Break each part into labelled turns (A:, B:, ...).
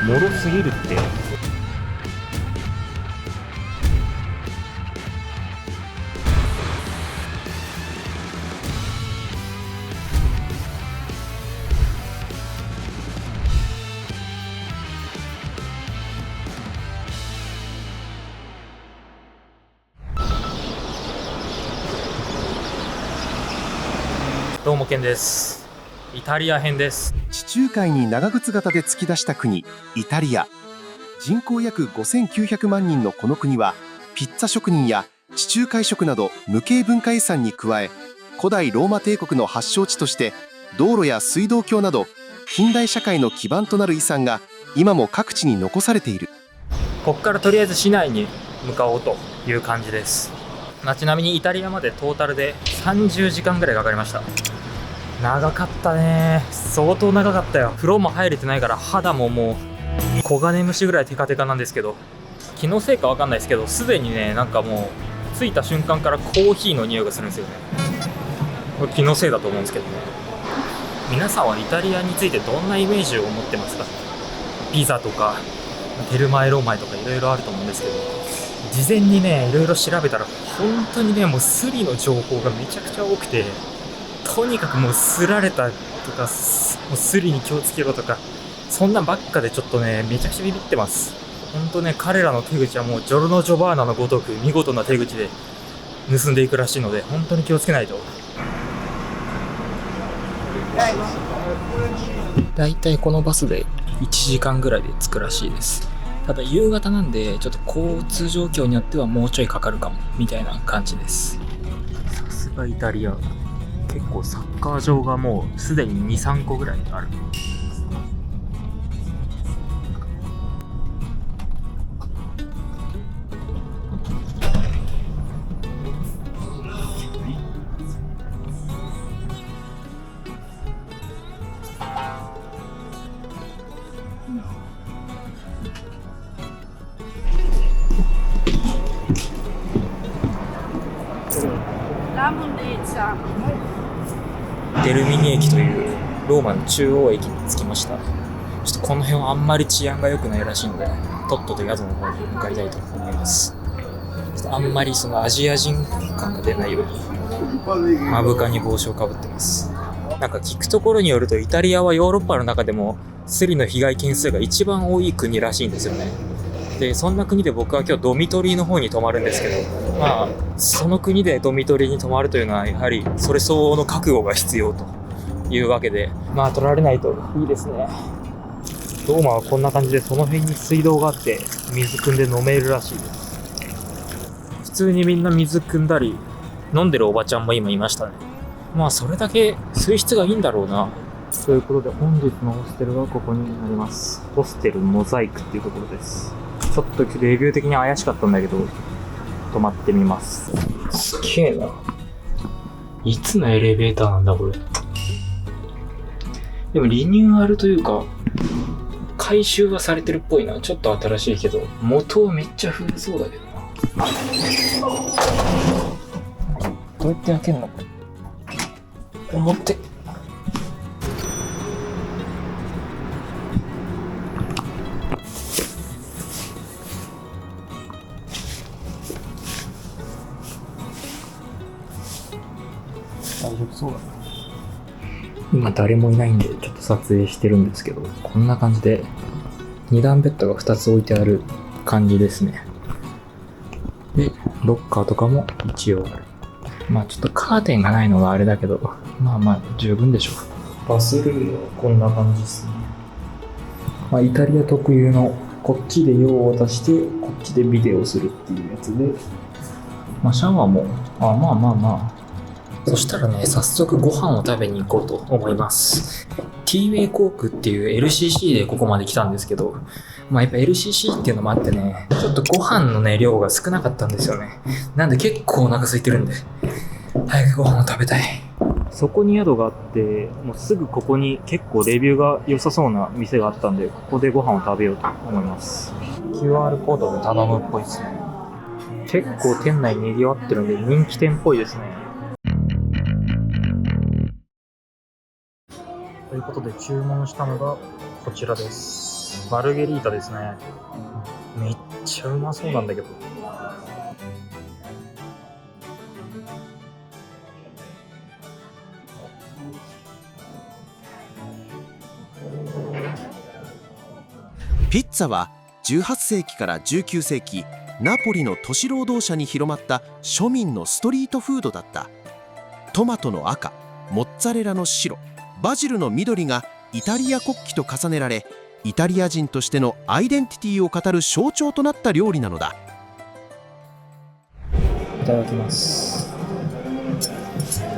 A: もろすぎるって。どうもケンです。イタリア編です。
B: 地中海に長靴型で突き出した国イタリア。人口約5900万人のこの国はピッツァ職人や地中海食など無形文化遺産に加え、古代ローマ帝国の発祥地として道路や水道橋など近代社会の基盤となる遺産が今も各地に残されている。
A: ここからとりあえず市内に向かおうという感じです。ちなみにイタリアまでトータルで30時間ぐらいかかりました。長かったね。相当長かったよ。風呂も入れてないから肌ももう黄金虫ぐらいテカテカなんですけど、気のせいかわかんないですけど、すでにね、なんかもう着いた瞬間からコーヒーの匂いがするんですよね。これ気のせいだと思うんですけどね。皆さんはイタリアについてどんなイメージを持ってますか？ピザとかテルマエローマエとかいろいろあると思うんですけど、事前にねいろいろ調べたら本当にね、もうスリの情報がめちゃくちゃ多くて、とにかくもうすられたとか、もうスリに気をつけろとか、そんなんばっかでちょっとねめちゃくちゃビビってます。本当ね、彼らの手口はもうジョルノ・ジョバーナのごとく見事な手口で盗んでいくらしいので、本当に気をつけないと。だいたいこのバスで1時間ぐらいで着くらしいです。ただ夕方なんでちょっと交通状況によってはもうちょいかかるかもみたいな感じです。さすがイタリア、結構サッカー場がもうすでに 2,3 個ぐらいある。デルミニ駅というローマの中央駅に着きました。ちょっとこの辺はあんまり治安が良くないらしいので、とっとと宿の方に向かいたいと思います。ちょっとあんまりそのアジア人感が出ないように目深に帽子をかぶってます。なんか聞くところによると、イタリアはヨーロッパの中でもスリの被害件数が一番多い国らしいんですよね。でそんな国で僕は今日ドミトリーの方に泊まるんですけど、その国でドミトリーに泊まるというのはやはりそれ相応の覚悟が必要というわけで、取られないといいですね。ローマはこんな感じで、その辺に水道があって水汲んで飲めるらしいです。普通にみんな水汲んだり飲んでるおばちゃんも今いましたね。それだけ水質がいいんだろうな。ということで本日のホステルはここになります。ホステルモザイクっていうところです。ちょっとレビュー的に怪しかったんだけど泊まってみます。すげえな。いつのエレベーターなんだこれ。でもリニューアルというか改修はされてるっぽいな。ちょっと新しいけど元はめっちゃ古そうだけどな。どうやって開けんの？表。大丈夫そうだな。今誰もいないんでちょっと撮影してるんですけど、こんな感じで2段ベッドが2つ置いてある感じですね。でロッカーとかも一応ある。ちょっとカーテンがないのがあれだけど、十分でしょう。バスルームはこんな感じですね。イタリア特有のこっちで用を足してこっちでビデオするっていうやつで、シャワーもそしたらね、早速ご飯を食べに行こうと思います。ティーウェイコークっていう LCC でここまで来たんですけど、やっぱ LCC っていうのもあってね、ちょっとご飯のね、量が少なかったんですよね。なんで結構お腹空いてるんで、早くご飯を食べたい。そこに宿があって、もうすぐここに結構レビューが良さそうな店があったんで、ここでご飯を食べようと思います。QR コードで頼むっぽいですね。結構店内賑わってるんで人気店っぽいですね。ということで注文したのがこちらです。マルゲリータですね。めっちゃうまそうなんだけど。
B: ピッツァは18世紀から19世紀ナポリの都市労働者に広まった庶民のストリートフードだった。トマトの赤、モッツァレラの白、バジルの緑がイタリア国旗と重ねられ、イタリア人としてのアイデンティティを語る象徴となった料理なのだ。
A: いただきます。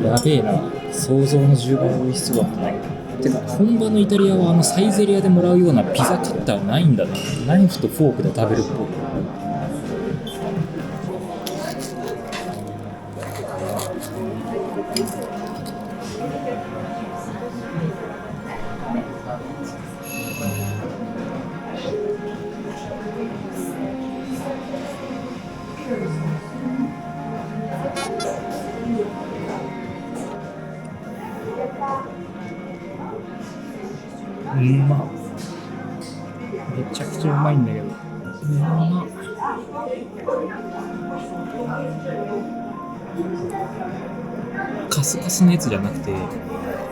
A: やべえな、想像の10倍美味しそうだったね。てか本場のイタリアはサイゼリヤでもらうようなピザカッターないんだな。ナイフとフォークで食べるっぽい。うまっ。めちゃくちゃうまいんだけど。うまっ。カスカスのやつじゃなくて、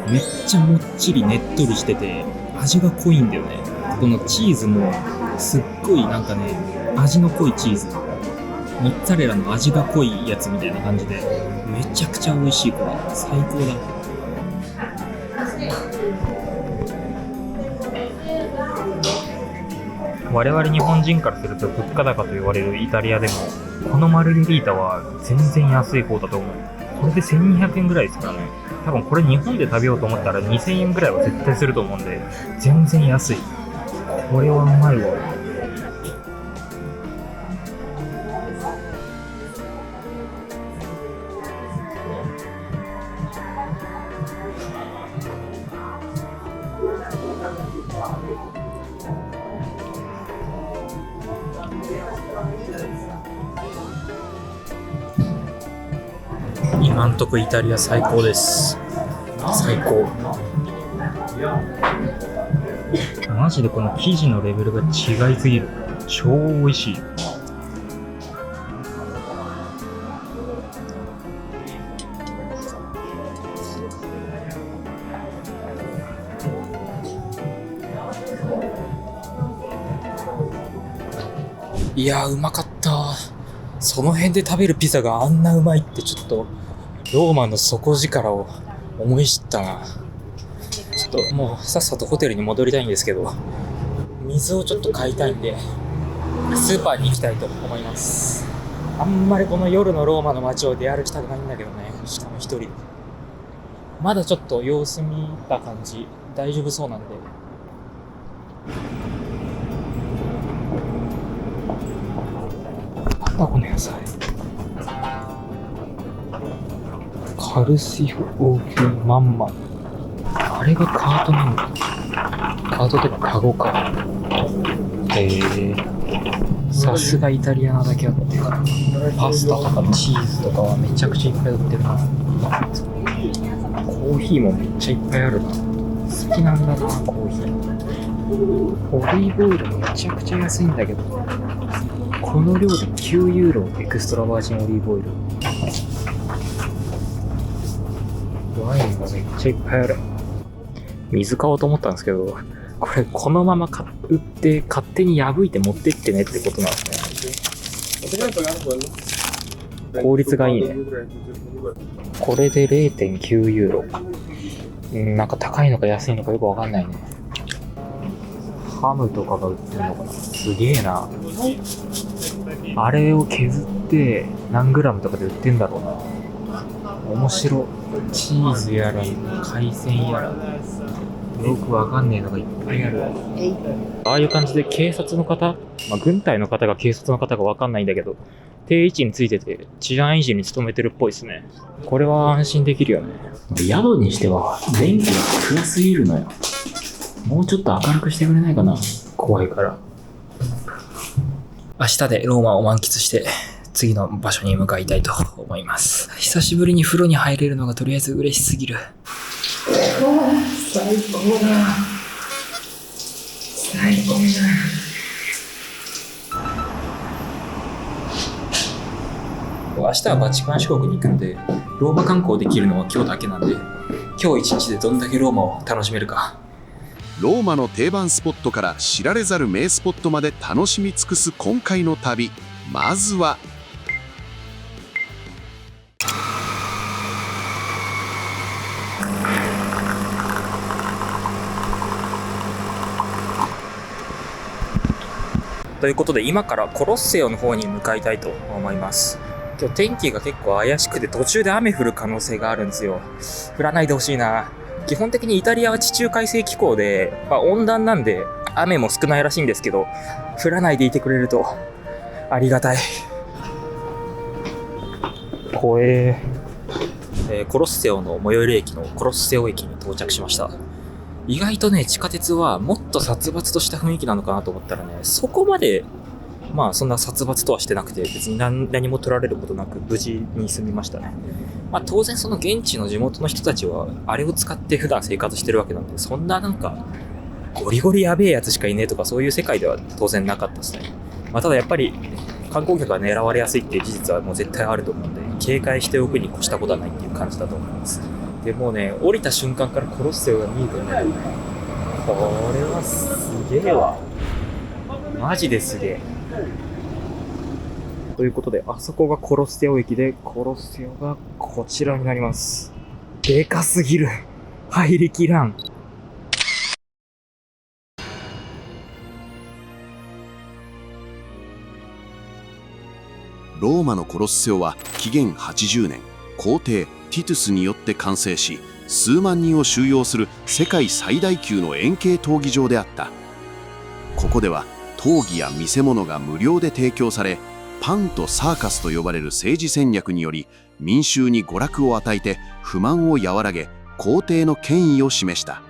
A: めっちゃもっちりねっとりしてて、味が濃いんだよね。このチーズもすっごいなんかね、味の濃いチーズ。モッツァレラの味が濃いやつみたいな感じで、めちゃくちゃ美味しい。これ最高だ。我々日本人からすると物価高と言われるイタリアでも、このマルゲリータは全然安い方だと思う。これで1200円ぐらいですからね。多分これ日本で食べようと思ったら2000円ぐらいは絶対すると思うんで、全然安い。これはうまいわ。今んとこイタリア最高です。最高。マジでこの生地のレベルが違いすぎる。超美味しい。いやー、うまかった。その辺で食べるピザがあんなうまいってちょっとローマの底力を思い知ったな。ちょっともうさっさとホテルに戻りたいんですけど、水をちょっと買いたいんでスーパーに行きたいと思います。あんまりこの夜のローマの街を出歩きたくないんだけどね。しかも一人。まだちょっと様子見た感じ大丈夫そうなんで。なんだこの野菜。カルシフオーキュマンマン。あれがカートなのか。カートとかカゴか。さすがイタリアなだけあって、パスタとかチーズとかはめちゃくちゃいっぱい売ってるな。コーヒーもめっちゃいっぱいあるな。好きなんだな、コーヒー。オリーブオイルもめちゃくちゃ安いんだけど、この量で9ユーロエクストラバージンオリーブオイル。ワインがめっちゃいっぱいある。水買おうと思ったんですけど、これこのまま売って勝手に破いて持ってってねってことなんですね。効率がいいね。これで 0.9 ユーロ。なんか高いのか安いのかよくわかんないね。ハムとかが売ってるのかな。すげえな。あれを削って何グラムとかで売ってんだろうな。面白い。チーズやら海鮮やらよくわかんねえのがいっぱいあるわ。ああいう感じで警察の方、軍隊の方が警察の方がわかんないんだけど、定位置についてて治安維持に努めてるっぽいですね。これは安心できるよね。宿にしては電気が暗すぎるのよ。もうちょっと明るくしてくれないかな。怖いから。明日でローマを満喫して次の場所に向かいたいと思います。久しぶりに風呂に入れるのがとりあえず嬉しすぎる。最高だ。最高じゃん。明日はバチカン市国に行くんで、ローマ観光できるのは今日だけなんで、今日一日でどんだけローマを楽しめるか。
B: ローマの定番スポットから知られざる名スポットまで楽しみ尽くす今回の旅。まずは
A: ということで今からコロッセオの方に向かいたいと思います。今日天気が結構怪しくて途中で雨降る可能性があるんですよ。降らないでほしいな。基本的にイタリアは地中海性気候で、温暖なんで雨も少ないらしいんですけど、降らないでいてくれるとありがたい。怖え。コロッセオの最寄り駅のコロッセオ駅に到着しました。意外とね、地下鉄はもっと殺伐とした雰囲気なのかなと思ったらね、そこまでそんな殺伐とはしてなくて、別に何も取られることなく無事に済みましたね。当然その現地の地元の人たちはあれを使って普段生活してるわけなんで、そんなゴリゴリやべえやつしかいねえとかそういう世界では当然なかったですね。ただやっぱり観光客が狙われやすいっていう事実はもう絶対あると思うんで、警戒しておくに越したことはないっていう感じだと思います。でもうね、降りた瞬間からコロッセオが見えてね、これはすげえわ。マジですげえ。ということで、あそこがコロッセオ駅で、コロッセオがこちらになります。でかすぎる。入りきらん。
B: ローマのコロッセオは紀元80年、皇帝ティトゥスによって完成し、数万人を収容する世界最大級の円形闘技場であった。ここでは闘技や見せ物が無料で提供され、パンとサーカスと呼ばれる政治戦略により民衆に娯楽を与えて不満を和らげ、皇帝の権威を示した。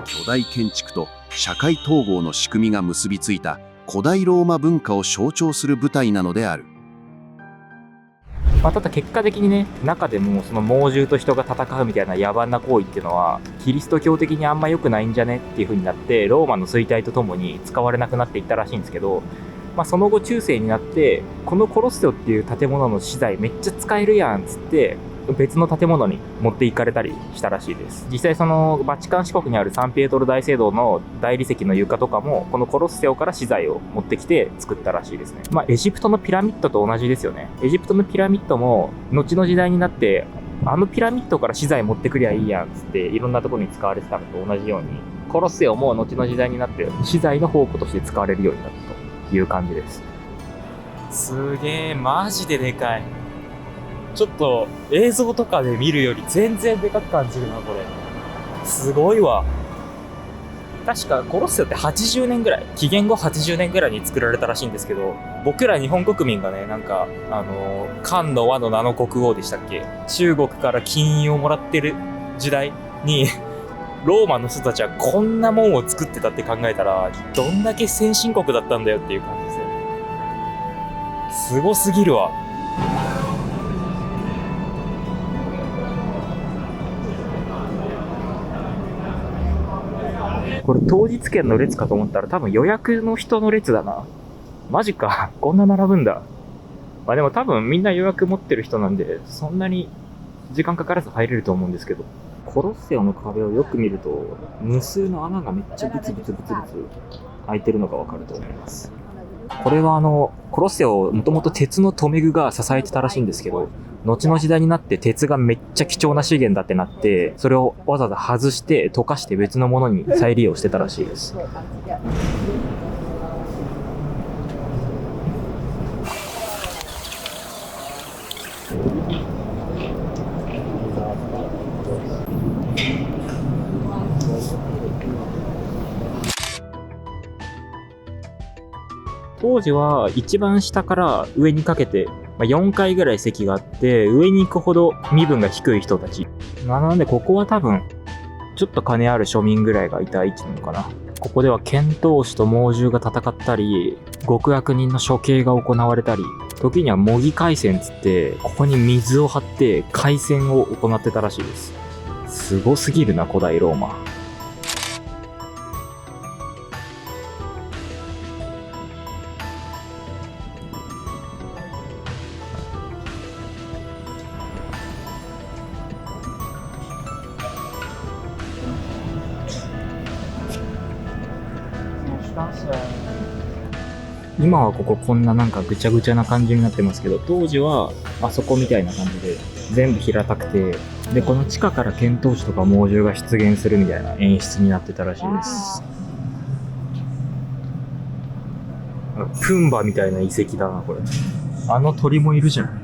B: 巨大建築と社会統合の仕組みが結びついた古代ローマ文化を象徴する舞台なのである。
A: ただ結果的にね、中でもその猛獣と人が戦うみたいな野蛮な行為っていうのはキリスト教的にあんま良くないんじゃねっていう風になって、ローマの衰退とともに使われなくなっていったらしいんですけど、その後中世になって、このコロッセオっていう建物の資材めっちゃ使えるやんっつって別の建物に持っていかれたりしたらしいです。実際そのバチカン市国にあるサンピエトロ大聖堂の大理石の床とかもこのコロッセオから資材を持ってきて作ったらしいですね。エジプトのピラミッドと同じですよね。エジプトのピラミッドも後の時代になってあのピラミッドから資材持ってくりゃいいやんっつっていろんなところに使われてたのと同じように、コロッセオも後の時代になって資材の宝庫として使われるようになったという感じです。すげえ、マジででかい。ちょっと映像とかで見るより全然でかく感じるな、これ。すごいわ。確かコロッセオって80年ぐらい、紀元後80年ぐらいに作られたらしいんですけど、僕ら日本国民がね、漢の倭の名の国王でしたっけ、中国から金印をもらってる時代にローマの人たちはこんなもんを作ってたって考えたら、どんだけ先進国だったんだよっていう感じですよね。すごすぎるわ。これ当日券の列かと思ったら多分予約の人の列だな。マジか。こんな並ぶんだ。でも多分みんな予約持ってる人なんで、そんなに時間かからず入れると思うんですけど。コロッセオの壁をよく見ると、無数の穴がめっちゃブツブツブツブツ開いてるのがわかると思います。これはコロッセオもともと鉄の留め具が支えてたらしいんですけど、後の時代になって鉄がめっちゃ貴重な資源だってなって、それをわざわざ外して溶かして別のものに再利用してたらしいです。当時は一番下から上にかけて4階ぐらい席があって、上に行くほど身分が低い人たち。なのでここは多分ちょっと金ある庶民ぐらいがいた位置なのかな。ここでは剣闘士と猛獣が戦ったり、極悪人の処刑が行われたり、時には模擬海戦つってここに水を張って海戦を行ってたらしいです。すごすぎるな、古代ローマ。今はこんななんかぐちゃぐちゃな感じになってますけど、当時はあそこみたいな感じで全部平たくて、でこの地下から遣唐使とか猛獣が出現するみたいな演出になってたらしいです。プンバみたいな遺跡だなこれ。あの鳥もいるじゃん。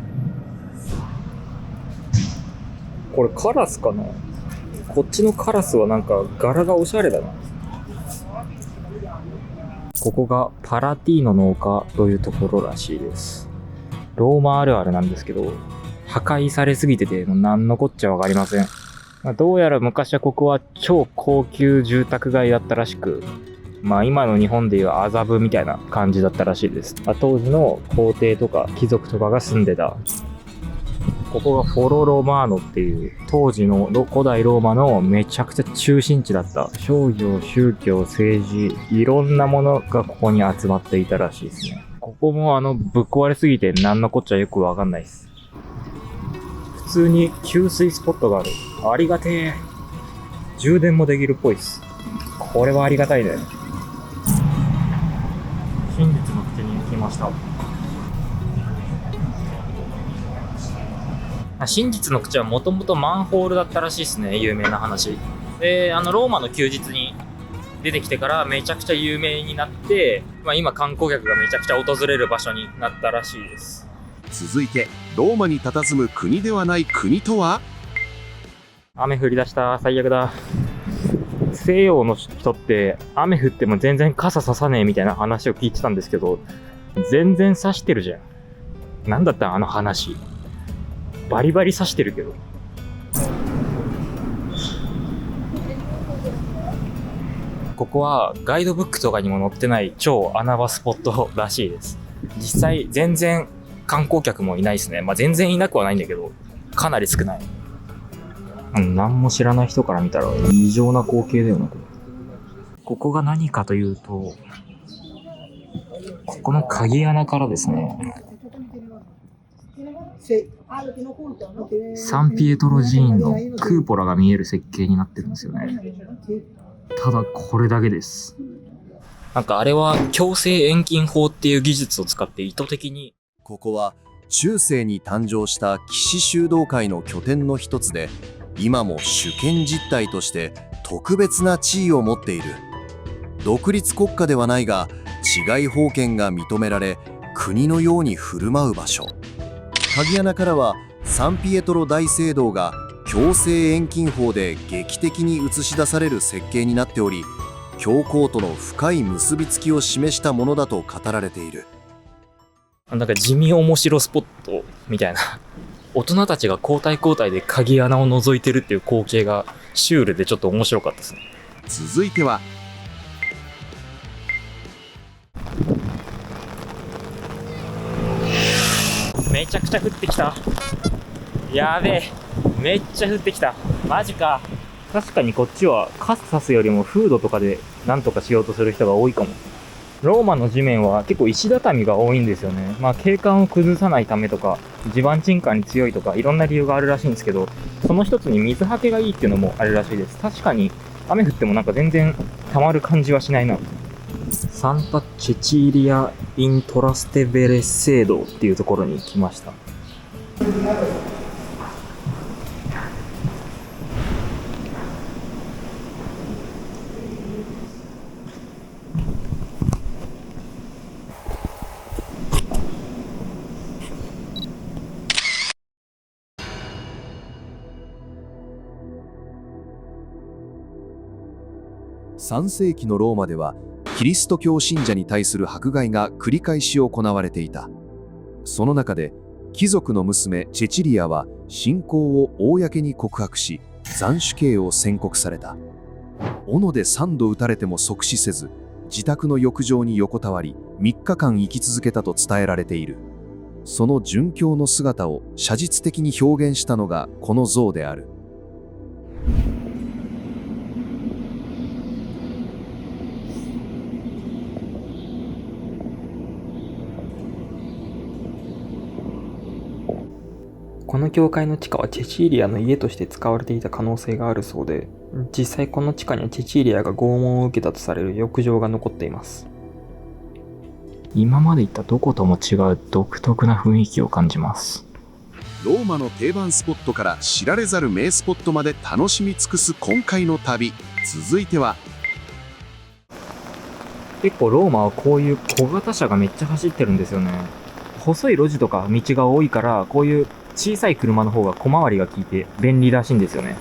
A: これカラスかな。こっちのカラスはなんか柄がおしゃれだな。ここがパラティーノの丘というところらしいです。ローマあるあるなんですけど、破壊されすぎてて何のこっちゃわかりません。どうやら昔はここは超高級住宅街だったらしく、今の日本でいう麻布みたいな感じだったらしいです。当時の皇帝とか貴族とかが住んでた。ここがフォロ・ロマーノっていう当時の古代ローマのめちゃくちゃ中心地だった。商業、宗教、政治、いろんなものがここに集まっていたらしいですね。ここもぶっ壊れすぎて何のこっちゃよくわかんないです。普通に給水スポットがある。ありがてえ。充電もできるっぽいです。これはありがたいね。真実の口に来ました。真実の口はもともとマンホールだったらしいですね。有名な話で、ローマの休日に出てきてからめちゃくちゃ有名になって、今観光客がめちゃくちゃ訪れる場所になったらしいです。
B: 続いてローマに佇む国ではない国とは。
A: 雨降り出した。最悪だ。西洋の人って雨降っても全然傘ささねえみたいな話を聞いてたんですけど、全然差してるじゃん。なんだったあの話。バリバリ刺してるけど。ここはガイドブックとかにも載ってない超穴場スポットらしいです。実際全然観光客もいないですね。全然いなくはないんだけど、かなり少ない。何も知らない人から見たら異常な光景だよな。ここが何かというと、ここの鍵穴からですね、サンピエトロ寺院のクーポラが見える設計になってるんですよね。ただこれだけです。なんかあれは強制遠近法っていう技術を使って意図的に。
B: ここは中世に誕生した騎士修道会の拠点の一つで、今も主権実態として特別な地位を持っている。独立国家ではないが治外法権が認められ、国のように振る舞う場所。鍵穴からはサンピエトロ大聖堂が強制遠近法で劇的に映し出される設計になっており、教皇との深い結びつきを示したものだと語られている。
A: なんか地味面白スポットみたいな。大人たちが交代交代で鍵穴を覗いてるっていう光景がシュールでちょっと面白かったですね。
B: 続いては
A: めちゃくちゃ降ってきた。やべえ、めっちゃ降ってきた。マジか。確かにこっちは傘さすよりもフードとかでなんとかしようとする人が多いかも。ローマの地面は結構石畳が多いんですよね。景観を崩さないためとか、地盤沈下に強いとか、いろんな理由があるらしいんですけど、その一つに水はけがいいっていうのもあるらしいです。確かに雨降ってもなんか全然溜まる感じはしないな。サンタ・チェチーリア・イン・トラステベレ聖堂っていうところに来ました。
B: 3世紀のローマではキリスト教信者に対する迫害が繰り返し行われていた。その中で貴族の娘チェチリアは信仰を公に告白し、斬首刑を宣告された。斧で3度撃たれても即死せず、自宅の浴場に横たわり3日間生き続けたと伝えられている。その殉教の姿を写実的に表現したのがこの像である。
A: こ
C: この教会の地下はチェチーリアの家として使われていた可能性があるそうで、実際この地下にはチェチーリアが拷問を受けたとされる浴場が残っています。
A: 今まで行ったどことも違う独特な雰囲気を感じます。
B: ローマの定番スポットから知られざる名スポットまで楽しみ尽くす今回の旅。続いては
A: 結構ローマはこういう小型車がめっちゃ走ってるんですよね。細い路地とか道が多いから、こういう小さい車の方が小回りが効いて便利らしいんですよね。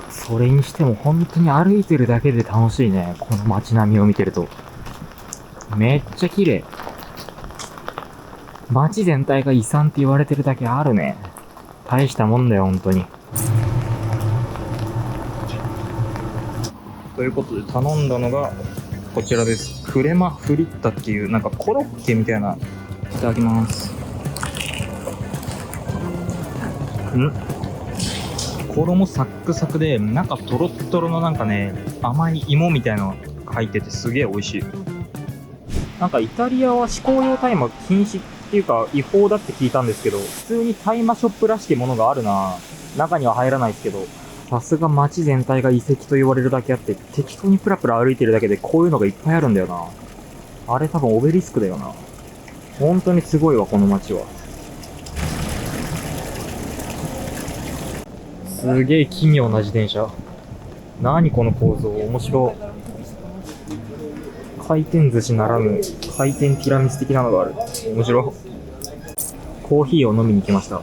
A: それにしても本当に歩いてるだけで楽しいね。この街並みを見てると。めっちゃ綺麗。街全体が遺産って言われてるだけあるね。大したもんだよ、本当に。ということで頼んだのがこちらです。クレマフリッタっていうなんかコロッケみたいな。いただきます。衣サックサクで中トロットロのなんかね、甘い芋みたいなのが入っててすげえ美味しい。なんかイタリアは嗜好用大麻禁止っていうか違法だって聞いたんですけど、普通に大麻ショップらしきものがあるな。中には入らないですけど、さすが街全体が遺跡と言われるだけあって、適当にプラプラ歩いてるだけでこういうのがいっぱいあるんだよな。あれ多分オベリスクだよな。本当にすごいわ、この街は。すげえ奇妙な自転車。何この構造、面白い。回転寿司ならぬ回転ティラミス的なのがある。面白い。コーヒーを飲みに来ました。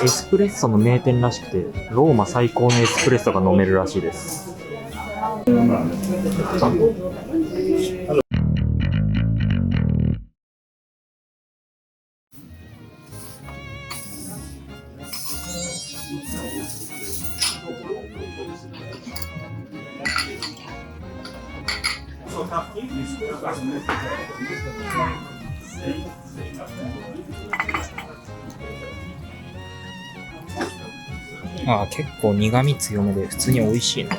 A: エスプレッソの名店らしくて、ローマ最高のエスプレッソが飲めるらしいです。ああ、結構苦味強めで普通に美味しいね。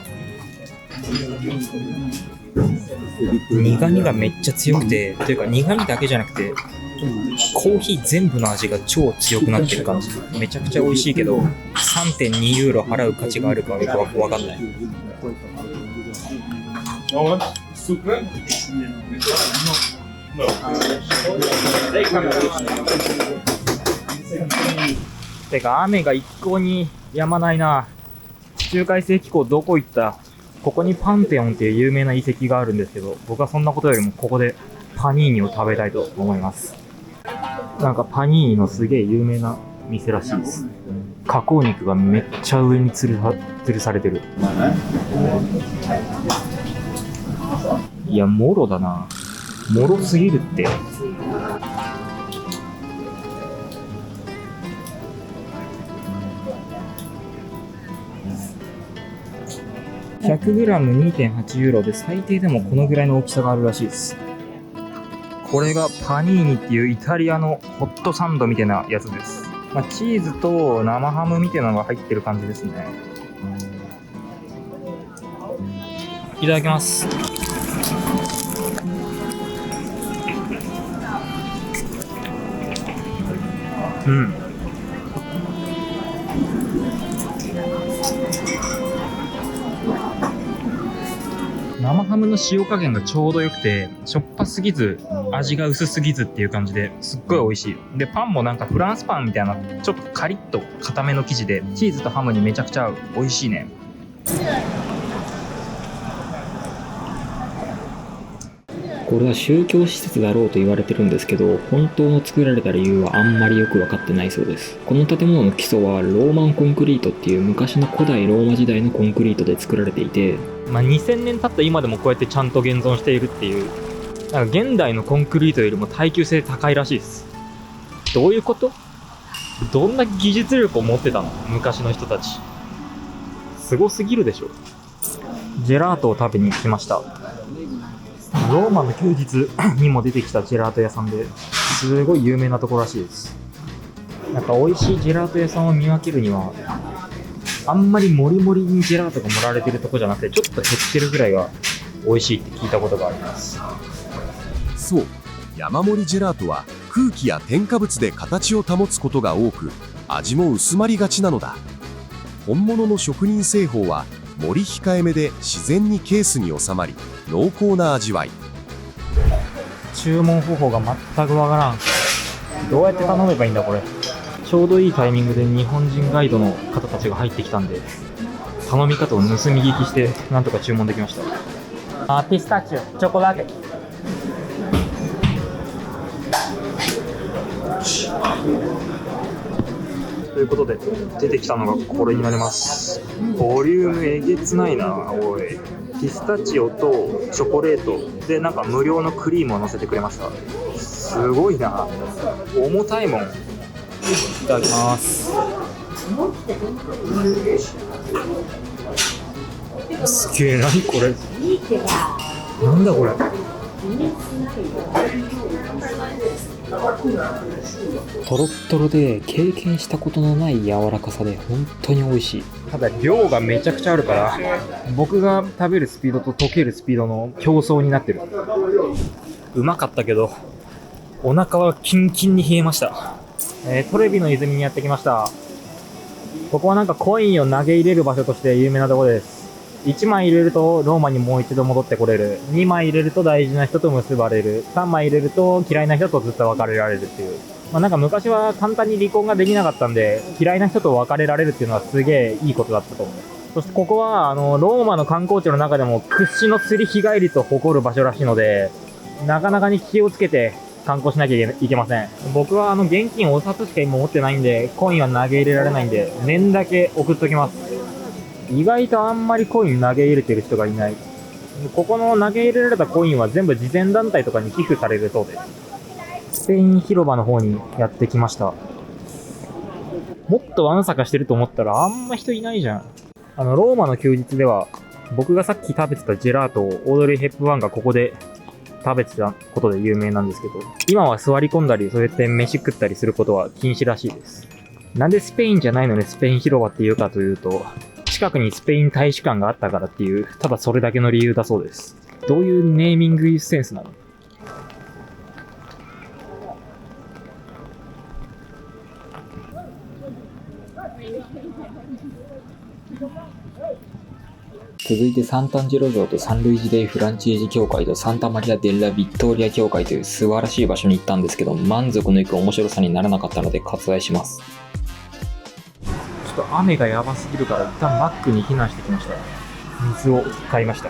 A: 苦味がめっちゃ強くて、というか苦味だけじゃなくてコーヒー全部の味が超強くなってる感じ。めちゃくちゃ美味しいけど 3.2 ユーロ払う価値があるかはよくわかんない。てか雨が一向に止まないな。地中海性気候どこ行った？ここにパンテオンっていう有名な遺跡があるんですけど、僕はそんなことよりもここでパニーニを食べたいと思います。なんかパニーニのすげえ有名な店らしいです。加工肉がめっちゃ上に吊るされてる。いや、もろだな。もろすぎるって。100g2.8 ユーロで最低でもこのぐらいの大きさがあるらしいです。これがパニーニっていうイタリアのホットサンドみたいなやつです。チーズと生ハムみたいなのが入ってる感じですね。いただきます。生ハムの塩加減がちょうどよくて、しょっぱすぎず味が薄すぎずっていう感じですっごい美味しい。でパンもなんかフランスパンみたいなちょっとカリッと固めの生地で、チーズとハムにめちゃくちゃ合う。美味しいね。
C: これは宗教施設だろうと言われてるんですけど、本当の作られた理由はあんまりよく分かってないそうです。この建物の基礎はローマンコンクリートっていう昔の古代ローマ時代のコンクリートで作られていて、
A: 2000年経った今でもこうやってちゃんと現存しているっていう、なんか現代のコンクリートよりも耐久性高いらしいです。どういうこと？どんな技術力を持ってたの？昔の人たち。すごすぎるでしょ。ジェラートを食べに来ました。ローマの休日にも出てきたジェラート屋さんで、すごい有名なところらしいです。なんか美味しいジェラート屋さんを見分けるには、あんまりモリモリにジェラートが盛られてるとこじゃなくて、ちょっと減ってるぐらいが美味しいって聞いたことがあります。
B: そう、山盛りジェラートは空気や添加物で形を保つことが多く、味も薄まりがちなのだ。本物の職人製法は盛り控えめで自然にケースに収まり、濃厚な味わい。
A: 注文方法が全くわからん。どうやって頼めばいいんだこれ。ちょうどいいタイミングで日本人ガイドの方たちが入ってきたんで、頼み方を盗み聞きしてなんとか注文できました。ピスタチオチョコラテ。ということで出てきたのがこれになります。ボリュームえげつないな。おい、ピスタチオとチョコレートでなんか無料のクリームを乗せてくれました。すごいな。重たいもん。いただきます。すげえ、何これ。なんだこれ。
C: トロットロで経験したことのない柔らかさで本当に美味しい。
A: ただ量がめちゃくちゃあるから、僕が食べるスピードと溶けるスピードの競争になってる。うまかったけどお腹はキンキンに冷えました。トレビの泉にやってきました。ここはなんかコインを投げ入れる場所として有名なところです。1枚入れるとローマにもう一度戻ってこれる。2枚入れると大事な人と結ばれる。3枚入れると嫌いな人とずっと別れられるっていう。なんか昔は簡単に離婚ができなかったんで、嫌いな人と別れられるっていうのはすげえいいことだったと思う。そしてここはローマの観光地の中でも屈指の釣り日帰りと誇る場所らしいので、なかなかに気をつけて観光しなきゃいけません。僕は現金お札しか今持ってないんで、コインは投げ入れられないんで、念だけ送っときます。意外とあんまりコイン投げ入れてる人がいない。ここの投げ入れられたコインは全部慈善団体とかに寄付されるそうです。スペイン広場の方にやってきました。もっとわんさかしてると思ったらあんま人いないじゃん。ローマの休日では僕がさっき食べてたジェラートをオードリー・ヘップバーンがここで食べてたことで有名なんですけど、今は座り込んだりそうやって飯食ったりすることは禁止らしいです。なんでスペインじゃないのにスペイン広場っていうかというと、近くにスペイン大使館があったからっていう、ただそれだけの理由だそうです。どういうネーミングセンスなの？
C: 続いてサンタンジェロ城とサンルイジ・デイ・フランチージ教会とサンタマリア・デッラ・ビットーリア教会という素晴らしい場所に行ったんですけど、満足のいく面白さにならなかったので割愛します。
A: ちょっと雨がやばすぎるから一旦マックに避難してきました。水を買いました。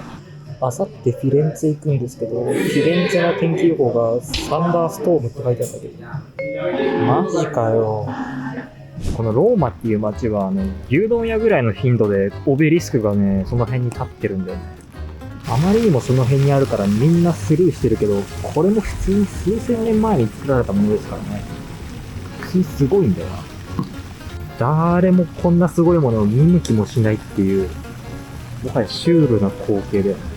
A: あさってフィレンツェ行くんですけど、フィレンツェの天気予報がサンダーストームって書いてあったけど、マジかよ。このローマっていう街は牛丼屋ぐらいの頻度でオベリスクがね、その辺に立ってるんだよね。あまりにもその辺にあるからみんなスルーしてるけど、これも普通に数千年前に作られたものですからね。普通にすごいんだよな。誰もこんなすごいものを見向きもしないっていう、もはやシュールな光景だよね。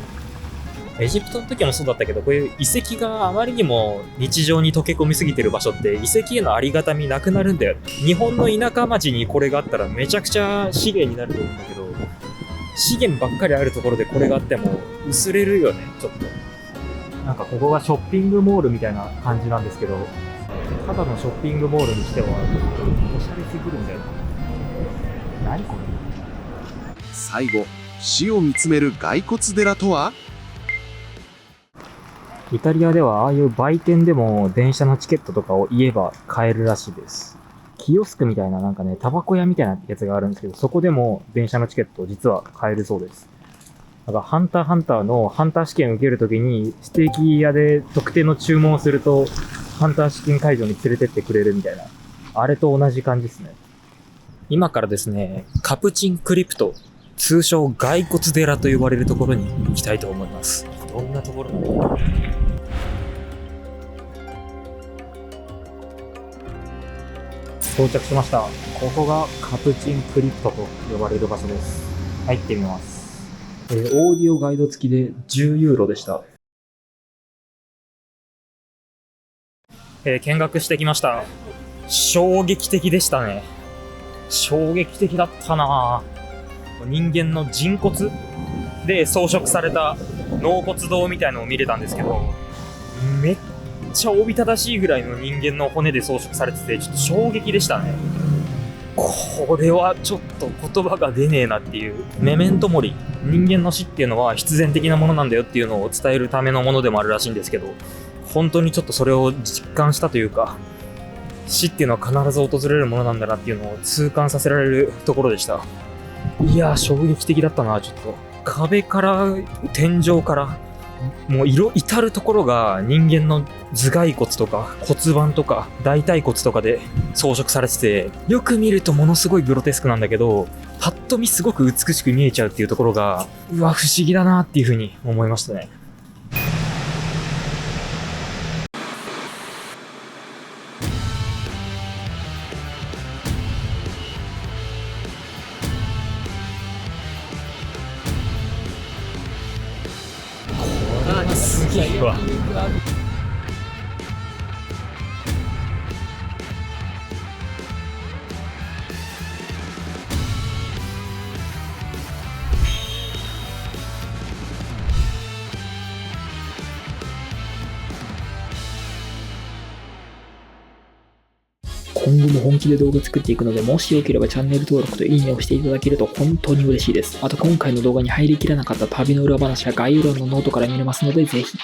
A: エジプトの時もそうだったけど、こういう遺跡があまりにも日常に溶け込みすぎてる場所って遺跡へのありがたみなくなるんだよ。日本の田舎町にこれがあったらめちゃくちゃ資源になると思うんだけど、資源ばっかりあるところでこれがあっても薄れるよね、ちょっと。なんかここがショッピングモールみたいな感じなんですけど、ただのショッピングモールにしてはおしゃれすぎるんだよ。何これ。
B: 最後、死を見つめる骸骨寺とは？
A: イタリアではああいう売店でも電車のチケットとかを言えば買えるらしいです。キオスクみたいななんかね、タバコ屋みたいなやつがあるんですけど、そこでも電車のチケットを実は買えるそうです。だからハンターハンターのハンター試験を受けるときにステーキ屋で特定の注文をするとハンター試験会場に連れてってくれるみたいな、あれと同じ感じですね。今からですね、カプチンクリプト、通称骸骨寺と呼ばれるところに行きたいと思います。どんなところなのか。到着しました。ここがカプチンクリプトと呼ばれる場所です。入ってみます。オーディオガイド付きで10ユーロでした。見学してきました。衝撃的でしたね。衝撃的だったなぁ。人間の人骨で装飾された納骨堂みたいのを見れたんですけど、めっちゃおびただしいぐらいの人間の骨で装飾されてて、ちょっと衝撃でしたね。これはちょっと言葉が出ねえなっていう。メメントモリ、人間の死っていうのは必然的なものなんだよっていうのを伝えるためのものでもあるらしいんですけど、本当にちょっとそれを実感したというか、死っていうのは必ず訪れるものなんだなっていうのを痛感させられるところでした。いやー、衝撃的だったな。ちょっと壁から天井からもう至るところが人間の頭蓋骨とか骨盤とか大腿骨とかで装飾されてて、よく見るとものすごいグロテスクなんだけど、パッと見すごく美しく見えちゃうっていうところが、うわ、不思議だなっていうふうに思いましたね。すげえわ。
C: 今後も本気で動画作っていくので、もしよければチャンネル登録といいねをしていただけると本当に嬉しいです。あと今回の動画に入りきらなかった旅の裏話は概要欄のノートから見れますので、ぜひ。